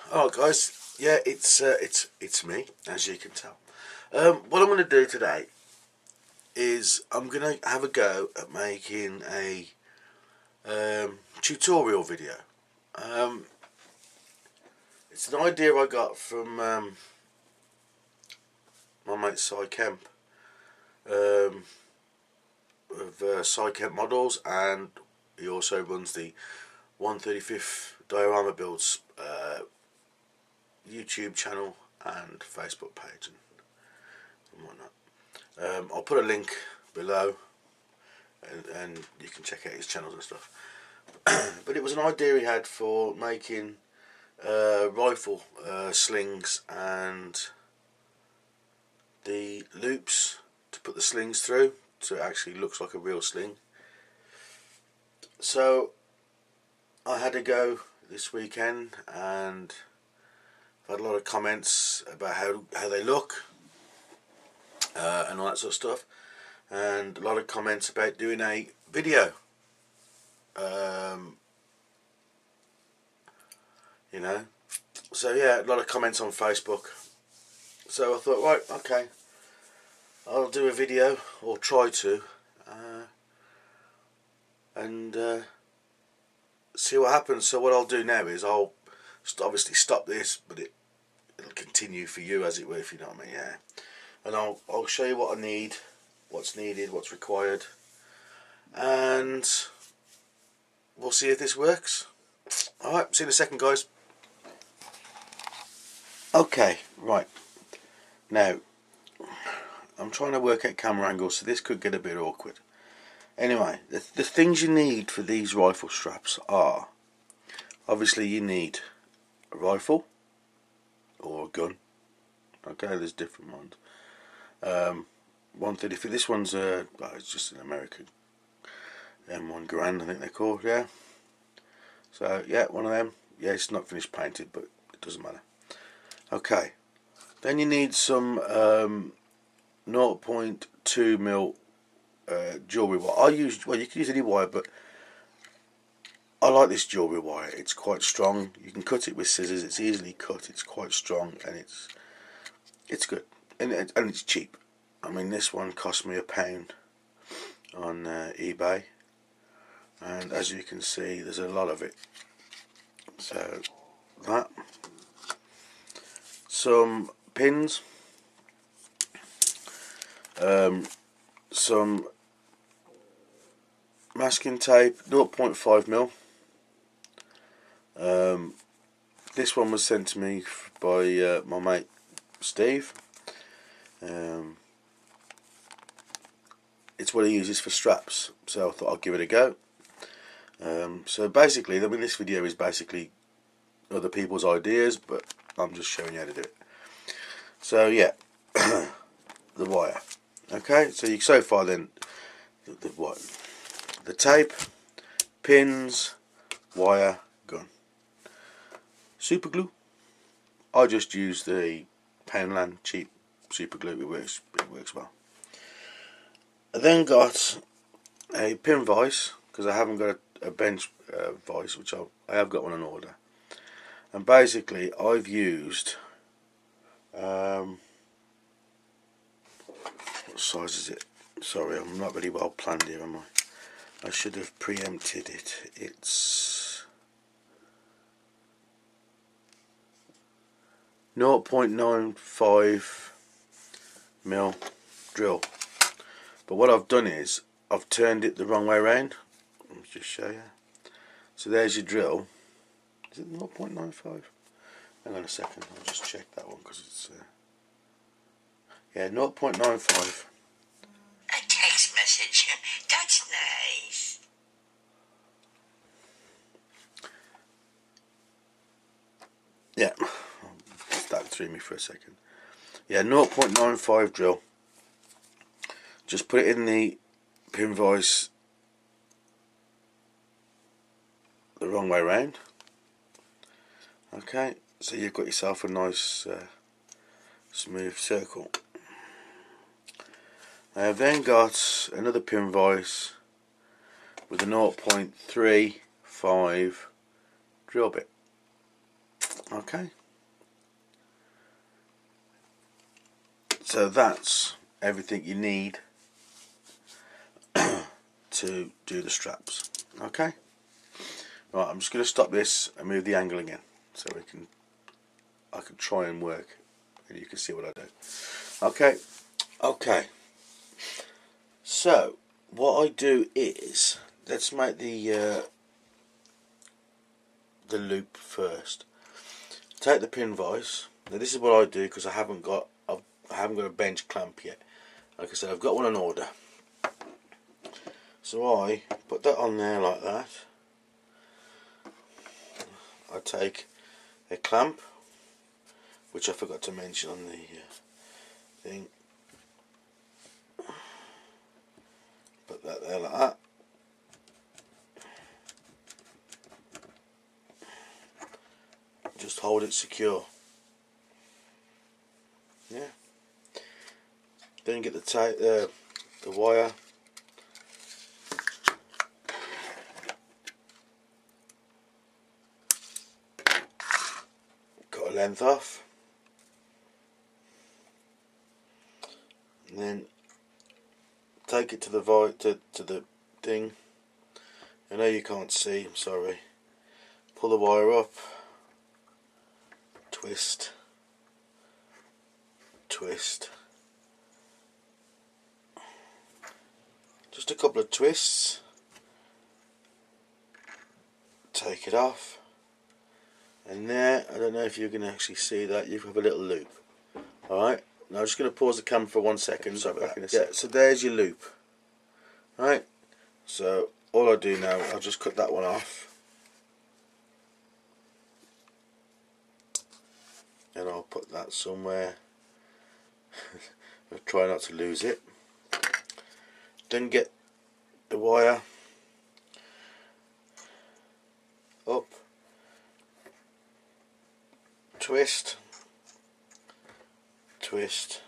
Alright guys, yeah, it's me, as you can tell. What I'm going to do today is I'm going to have a go at making a tutorial video. It's an idea I got from my mate Cy Kemp of Cy Kemp Models, and he also runs the 135th Diorama Builds YouTube channel and Facebook page and whatnot. I'll put a link below and you can check out his channels and stuff. But it was an idea he had for making rifle slings and the loops to put the slings through, so it actually looks like a real sling. So I had to go this weekend, and I've had a lot of comments about how they look and all that sort of stuff, and a lot of comments about doing a video. You know, so yeah, a lot of comments on Facebook. So I thought, right, okay, I'll do a video, or try to, and see what happens. So what I'll do now is I'll obviously stop this, but it'll continue for you, as it were, if you know what I mean. Yeah, and I'll show you what I need, what's needed, what's required, and we'll see if this works. Alright, see you in a second, guys. Okay, right, now I'm trying to work out camera angles, so this could get a bit awkward. Anyway, the things you need for these rifle straps are, obviously you need a rifle or a gun. Okay, there's different ones. 130. This one's it's just an American M1 Grand, I think they're called. Yeah. So yeah, one of them. Yeah, it's not finished painted, but it doesn't matter. Okay. Then you need some 0.2mm jewellery wire. You can use any wire, but I like this jewellery wire. It's quite strong. You can cut it with scissors. It's easily cut. It's quite strong, and it's good, and it's cheap. I mean, this one cost me £1 on eBay, and as you can see, there's a lot of it. So that, some pins, some masking tape, 0.5mm. This one was sent to me by my mate Steve. It's what he uses for straps, so I thought I'd give it a go. So basically, I mean, this video is basically other people's ideas, but I'm just showing you how to do it. So yeah, the wire. Okay, so far then, the tape, pins, wire, gun. Super glue. I just use the Poundland cheap super glue. It works well. I then got a pin vise, because I haven't got a bench vise, which I have got one on order. And basically, I've used what size is it? Sorry, I'm not really well planned here, am I? I should have preempted it. It's 0.95mm drill. But what I've done is I've turned it the wrong way around. Let me just show you. So there's your drill. Is it 0.95? Hang on a second, I'll just check that one, because it's yeah, 0.95. A text message. That's nice. Yeah, that threw me for a second. Yeah, 0.95 drill. Just put it in the pin vise the wrong way around. Okay, so you've got yourself a nice smooth circle. I have then got another pin vise with a 0.35 drill bit. Okay, So that's everything you need to do the straps. Okay. Right, I'm just going to stop this and move the angle again, so I can try and work, and you can see what I do. Okay. Okay. So what I do is, let's make the loop first. Take the pin vise. Now this is what I do because I haven't got a bench clamp yet. Like I said, I've got one on order. So I put that on there like that. I take a clamp, which I forgot to mention on the thing. Put that there like that. Just hold it secure. Yeah. Then get the wire. Cut a length off. And then take it to the thing. I know you can't see, I'm sorry. Pull the wire up. Twist. Twist. Just a couple of twists. Take it off. And there, I don't know if you can actually see that, you have a little loop. Alright, now I'm just going to pause the camera for 1 second. Sorry about that. Yeah, so there's your loop. Right, so all I do now, I'll just cut that one off. And I'll put that somewhere. I'll try not to lose it. Then get the wire up, twist, twist.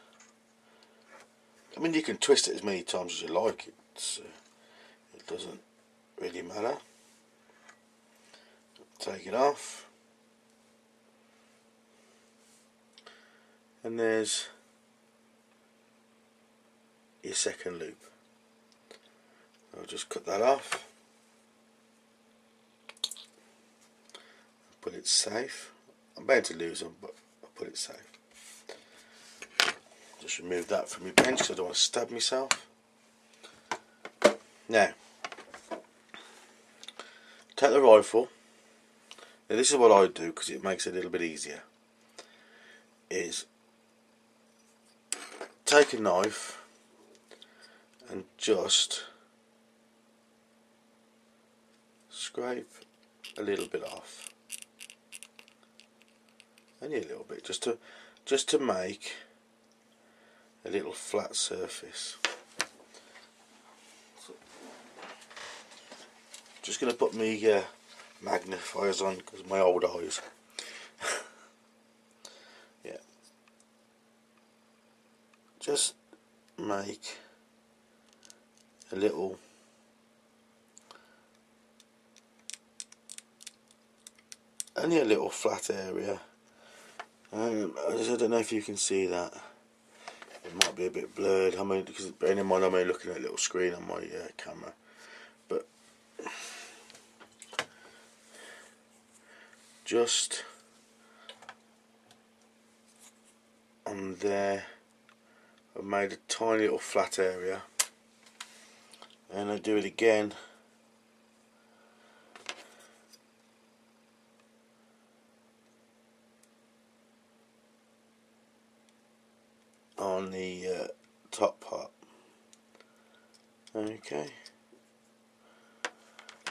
I mean, you can twist it as many times as you like. It doesn't really matter. Take it off. And there's your second loop. I'll just cut that off. Put it safe. I'm bound to lose them, but I'll put it safe. Just remove that from your bench because I don't want to stab myself. Now, take the rifle. Now this is what I do because it makes it a little bit easier. Is take a knife and just scrape a little bit off, only a little bit, just to make a little flat surface. So, just going to put my magnifiers on because of my old eyes. Yeah, just make a little only a little flat area. I don't know if you can see that. It might be a bit blurred. I mean, because bearing in mind I'm only looking at a little screen on my camera, but just on there, I've made a tiny little flat area, and I do it again. On the top part. Okay.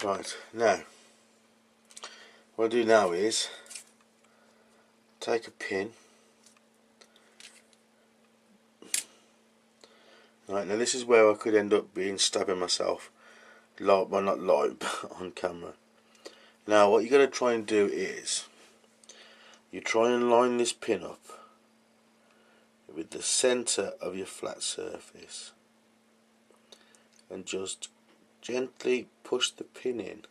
Right, now what I do now is take a pin. Right, now this is where I could end up stabbing myself, well, not live, but on camera. Now what you got to try and do is you try and line this pin up with the centre of your flat surface and just gently push the pin in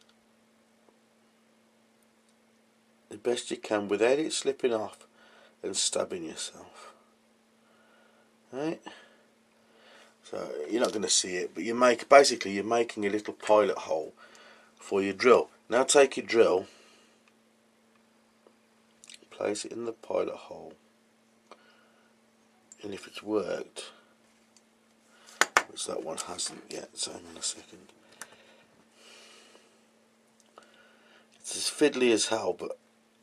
the best you can without it slipping off and stabbing yourself. Right. So you're not going to see it, but you're making a little pilot hole for your drill. Now take your drill, place it in the pilot hole, and if it's worked, which that one hasn't yet, so hang on a second. It's as fiddly as hell, but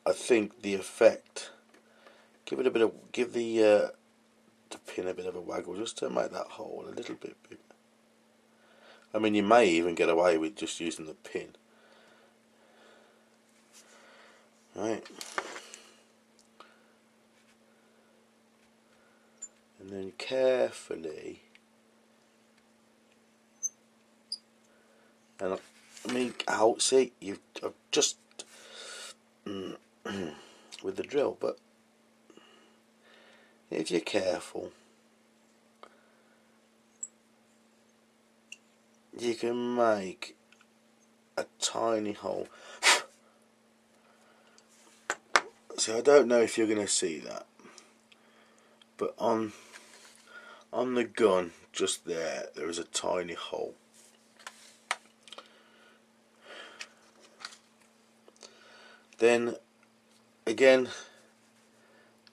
I think the effect, give the pin a bit of a waggle just to make that hole a little bit bigger. I mean, you may even get away with just using the pin. Right. And then carefully, and I mean, out. See, I've just with the drill, but if you're careful, you can make a tiny hole. So I don't know if you're going to see that, but on the gun just there is a tiny hole. Then again,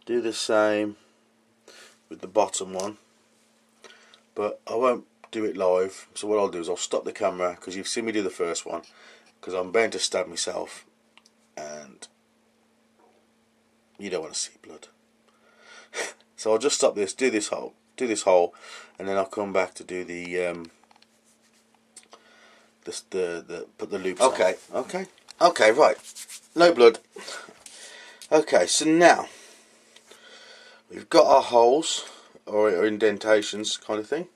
do the same with the bottom one, but I won't do it live. So what I'll do is I'll stop the camera, because you've seen me do the first one, because I'm bound to stab myself and you don't want to see blood. So I'll just stop this, do this hole, and then I'll come back to do the put the loops on. Okay, right. No blood. Okay, so now we've got our holes or indentations kind of thing.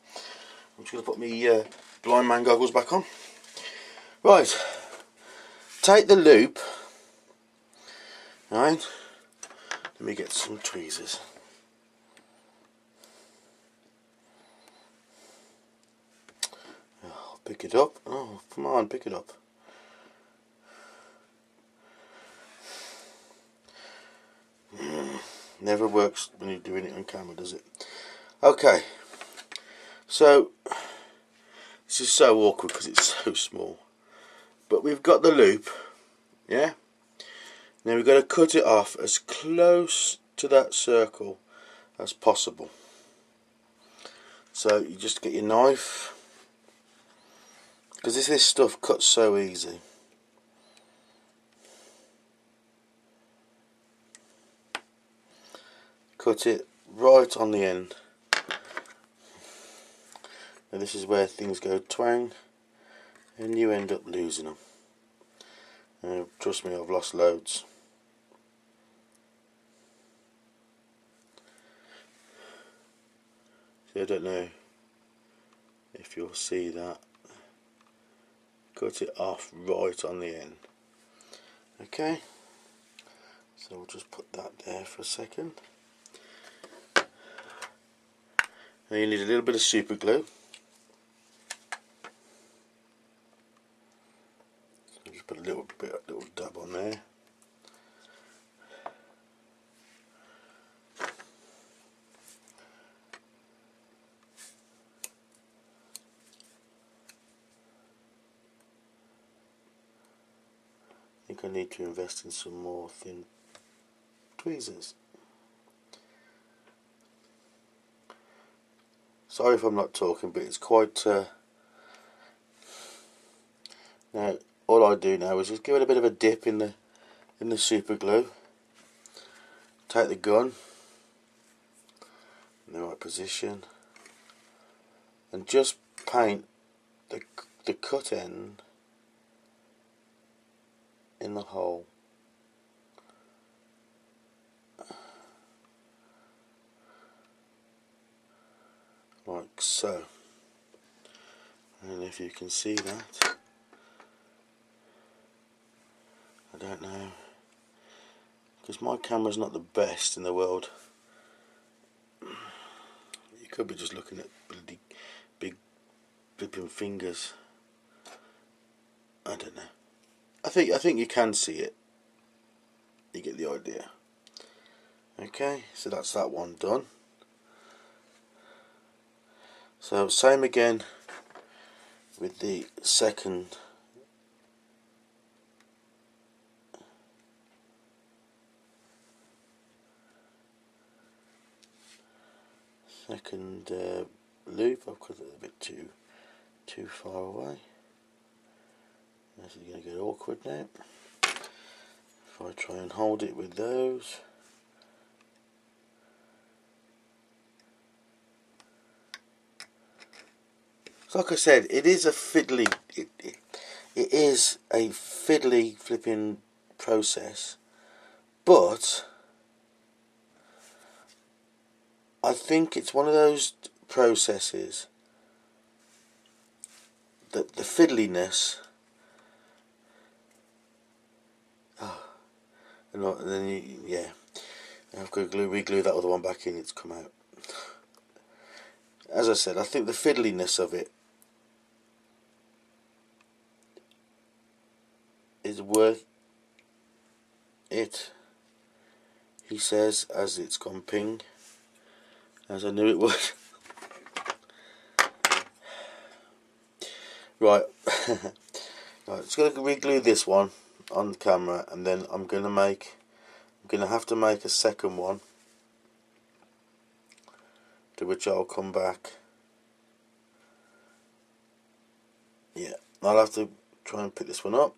I'm just going to put my blind man goggles back on. Right, take the loop. Right, let me get some tweezers. Oh, pick it up. Oh, come on, pick it up. Never works when you're doing it on camera, does it? Okay, so this is so awkward because it's so small, but we've got the loop, yeah. Now we've got to cut it off as close to that circle as possible. So you just get your knife, because this stuff cuts so easy. Cut it right on the end. And this is where things go twang, and you end up losing them. And trust me, I've lost loads. See, I don't know if you'll see that. Cut it off right on the end. Okay, so we'll just put that there for a second. Now you need a little bit of super glue. So just put a little dab on there. I think I need to invest in some more thin tweezers. Sorry if I'm not talking, but it's quite now all I do now is just give it a bit of a dip in the super glue. Take the gun in the right position and just paint the cut end in the hole. Like so. And if you can see that, I don't know, because my camera's not the best in the world. You could be just looking at bloody big flipping fingers. I don't know. I think you can see it. You get the idea. Okay, so that's that one done. So same again with the second loop. I've got it a bit too far away. This is going to get awkward now. If I try and hold it with those. So like I said, it is a fiddly. It is a fiddly flipping process, but I think it's one of those processes that the fiddliness. And then yeah, I've got to re-glue that other one back in. It's come out. As I said, I think the fiddliness of it is worth it. He says as it's gone ping, as I knew it would. Right, right. Just going to re-glue this one on the camera, and then I'm going to have to make a second one, to which I'll come back. Yeah, I'll have to try and pick this one up.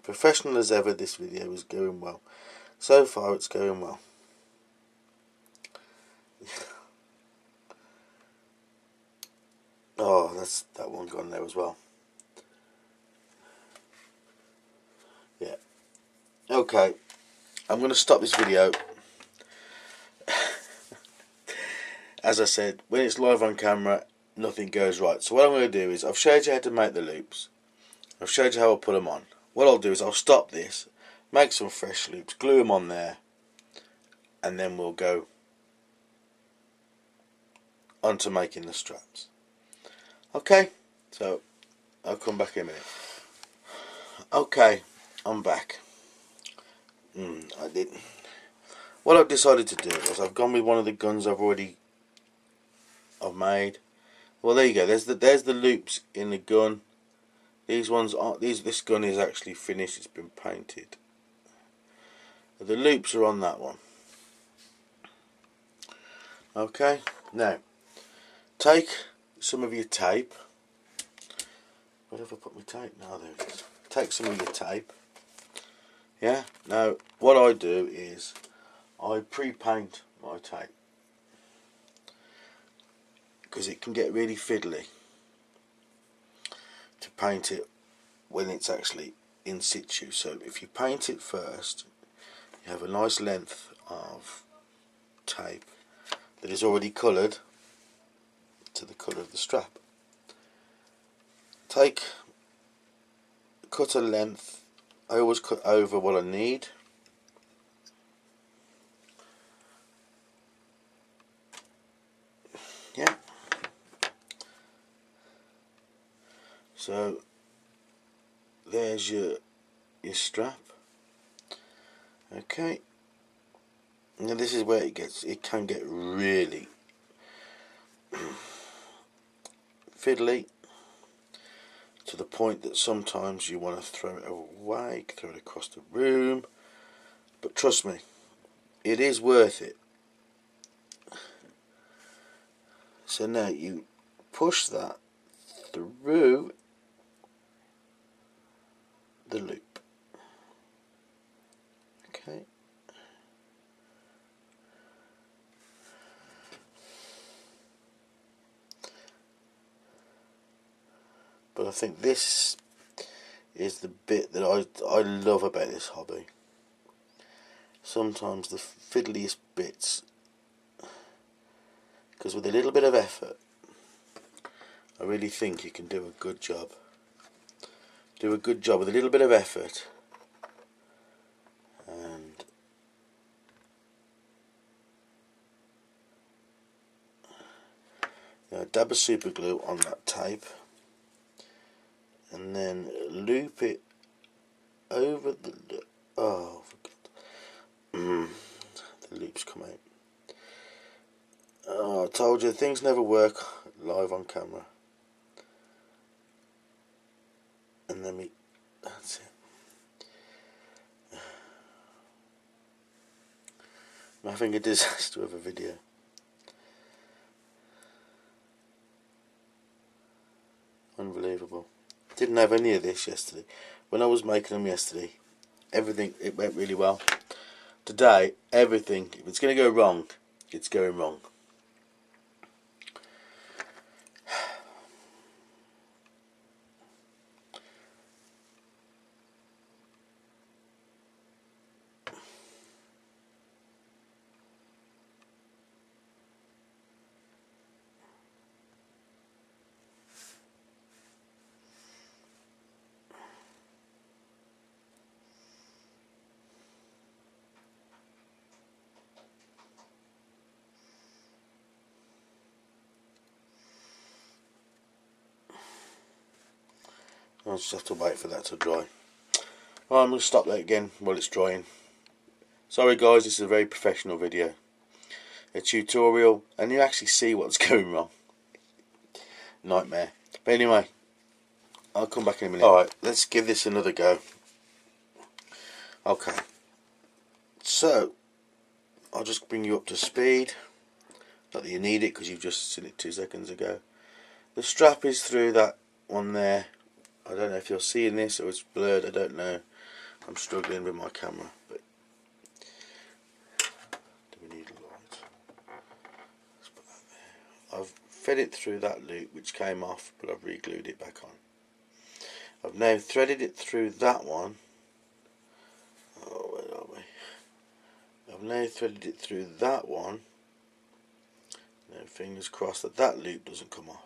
Professional as ever, this video is going well. So far it's going well. Oh, that's that one gone there as well. Yeah. Okay, I'm going to stop this video. As I said, when it's live on camera, nothing goes right. So what I'm going to do is, I've showed you how to make the loops. I've showed you how I'll put them on. What I'll do is I'll stop this, make some fresh loops, glue them on there, and then we'll go on to making the straps. Okay, so I'll come back in a minute. Okay, I'm back. I didn't. What I've decided to do is I've gone with one of the guns I've made. Well, there you go. There's the loops in the gun. These ones aren't. This gun is actually finished. It's been painted. The loops are on that one. Okay. Now, take some of your tape. Where have I put my tape? No, there it is. Take some of your tape. Yeah. Now, what I do is I pre-paint my tape, because it can get really fiddly to paint it when it's actually in situ. So if you paint it first, you have a nice length of tape that is already coloured to the colour of the strap. Cut a length. I always cut over what I need. Yeah. So there's your strap. Okay. Now this is where it can get really fiddly, to the point that sometimes you want to throw it away, throw it across the room. But trust me, it is worth it. So now you push that through the loop. Okay. But I think this is the bit that I love about this hobby. Sometimes the fiddliest bits, because with a little bit of effort, I really think you can do a good job. Do a good job with a little bit of effort, and dab of super glue on that tape, and then loop it over the. Oh, the loops come out. Oh, I told you, things never work live on camera. And then that's it. I'm having a disaster of a video. Unbelievable. Didn't have any of this yesterday. When I was making them yesterday, everything, it went really well. Today, everything, if it's going to go wrong, it's going wrong. I'll just have to wait for that to dry. Right, I'm going to stop that again while it's drying. Sorry guys, this is a very professional video. A tutorial, and you actually see what's going wrong. Nightmare. But anyway, I'll come back in a minute. Alright, let's give this another go. Okay. So, I'll just bring you up to speed. Not that you need it because you've just seen it 2 seconds ago. The strap is through that one there. I don't know if you're seeing this or it's blurred, I don't know. I'm struggling with my camera, but do we need a light? Let's put that there. I've fed it through that loop which came off, but I've re-glued it back on. I've now threaded it through that one. Oh, where are we? I've now threaded it through that one. Now fingers crossed that that loop doesn't come off.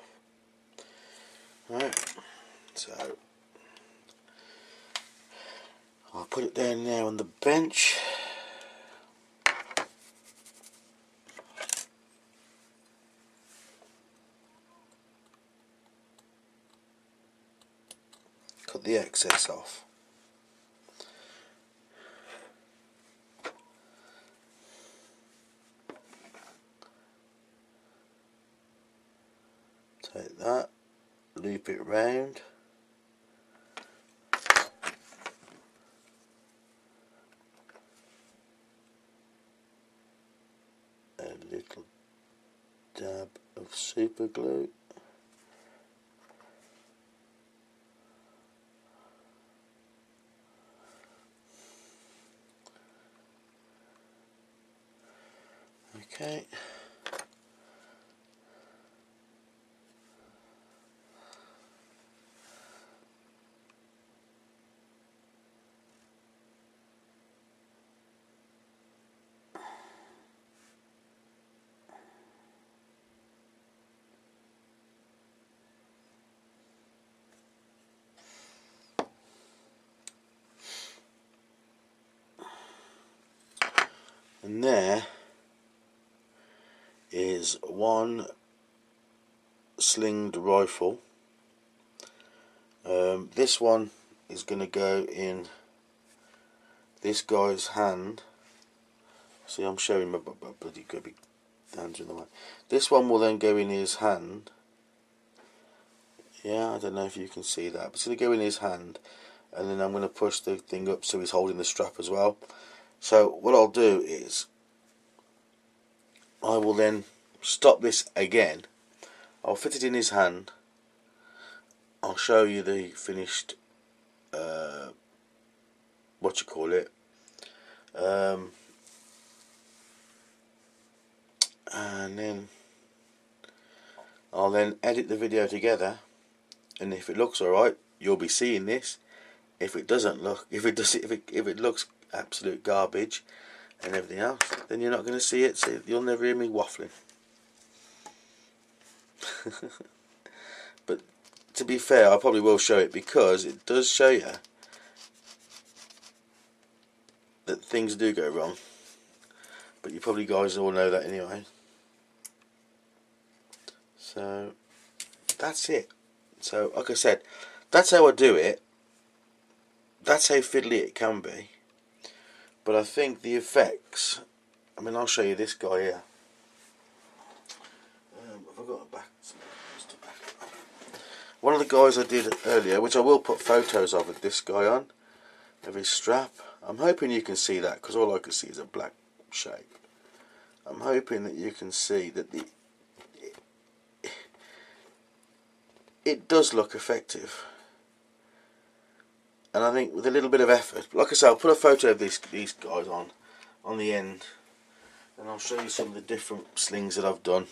Right. So I'll put it down there on the bench. Cut the excess off. Take that, loop it round. A little dab of super glue. Okay. And there is one slinged rifle. This one is going to go in this guy's hand. See, I'm showing my bloody grubby hands in the way. This one will then go in his hand. Yeah, I don't know if you can see that, but it's going to go in his hand, and then I'm going to push the thing up so he's holding the strap as well. So what I'll do is I will then stop this again. I'll fit it in his hand. I'll show you the finished and then I'll then edit the video together, and if it looks alright, you'll be seeing this. If it doesn't look, if it looks absolute garbage and everything else, then you're not going to see it, so you'll never hear me waffling. But to be fair, I probably will show it because it does show you that things do go wrong, but you probably guys all know that anyway. So that's it. So like I said, that's how I do it. That's how fiddly it can be. But I think the effects, I mean, I'll show you this guy here. One of the guys I did earlier, which I will put photos of this guy on, of his strap. I'm hoping you can see that, because all I can see is a black shape. I'm hoping that you can see that it does look effective. And I think with a little bit of effort, like I said, I'll put a photo of these guys on the end, and I'll show you some of the different slings that I've done,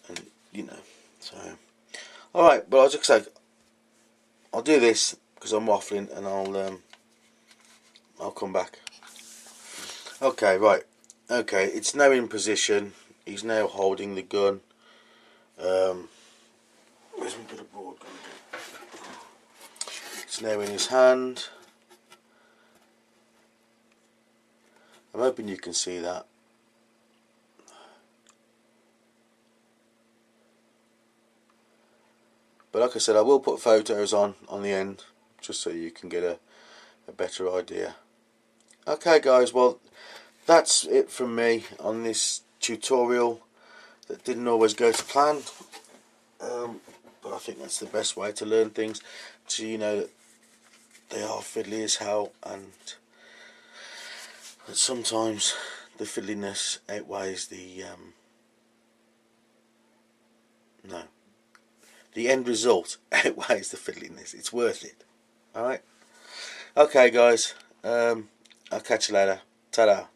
and you know, so alright, but I'll just say I'll do this because I'm waffling, and I'll come back. Okay, right, okay, it's now in position. He's now holding the gun. Where's my bit of board going to do? It's now in his hand. I'm hoping you can see that. But like I said, I will put photos on the end, just so you can get a better idea. Okay guys, well that's it from me on this tutorial that didn't always go to plan. But I think that's the best way to learn things, so you know that they are fiddly as hell, and that sometimes the fiddliness outweighs the the end result outweighs the fiddliness. It's worth it. Alright? Okay guys, I'll catch you later. Ta-da.